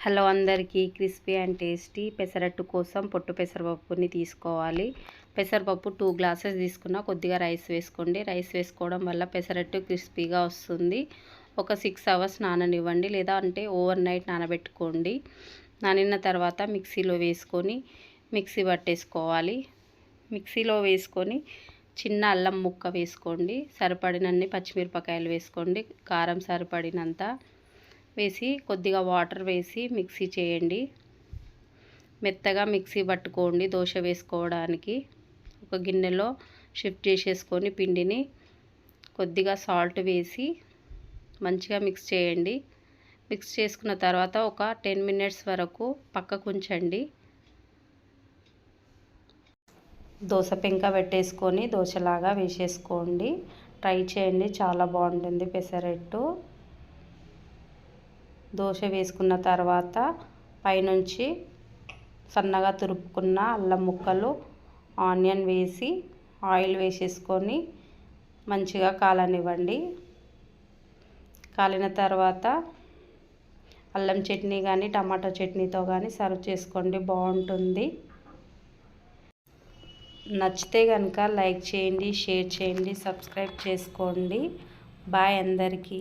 Hello అందరికీ, crispy and tasty pesarattu కోసం పొట్టు పెసరపప్పుని తీసుకోవాలి. పెసరపప్పు 2 గ్లాసెస్ తీసుకున్న, కొద్దిగా రైస్ వేసుకోండి. రైస్ వేసుకోవడం వల్ల పెసరట్టు క్రిస్పీగా వస్తుంది. ఒక 6 అవర్స్ నాననివ్వండి, లేదా అంటే ఓవర్ నైట్ నానబెట్టుకోండి. నానిన తర్వాత మిక్సీలో వేసుకొని మిక్సీ పట్టేసుకోవాలి. మిక్సీలో వేసుకొని చిన్న అల్లం ముక్క వేసుకోండి. సరిపడినన్ని పచ్చిమిరపకాయలు వేసుకోండి. కారం సరిపడినంత వేసి కొద్దిగా వాటర్ వేసి మిక్సీ చేయండి. మెత్తగా మిక్సీ పట్టుకోండి. దోశ వేసుకోవడానికి ఒక గిన్నెలో షిఫ్ట్ చేసేసుకొని పిండిని కొద్దిగా సాల్ట్ వేసి మంచిగా మిక్స్ చేయండి. మిక్స్ చేసుకున్న తర్వాత ఒక 10 మినిట్స్ వరకు పక్కకు ఉంచండి. దోశ పెంక పెట్టేసుకొని దోశలాగా వేసేసుకోండి. ట్రై చేయండి, చాలా బాగుంటుంది పెసరట్టు. దోశ వేసుకున్న తర్వాత పైనుంచి సన్నగా తురుపుకున్న అల్లం ముక్కలు, ఆనియన్ వేసి ఆయిల్ వేసేసుకొని మంచిగా కాలనివ్వండి. కాలిన తర్వాత అల్లం చట్నీ కానీ టమాటా చట్నీతో కానీ సర్వ్ చేసుకోండి, బాగుంటుంది. నచ్చితే కనుక లైక్ చేయండి, షేర్ చేయండి, సబ్స్క్రైబ్ చేసుకోండి. బాయ్ అందరికీ.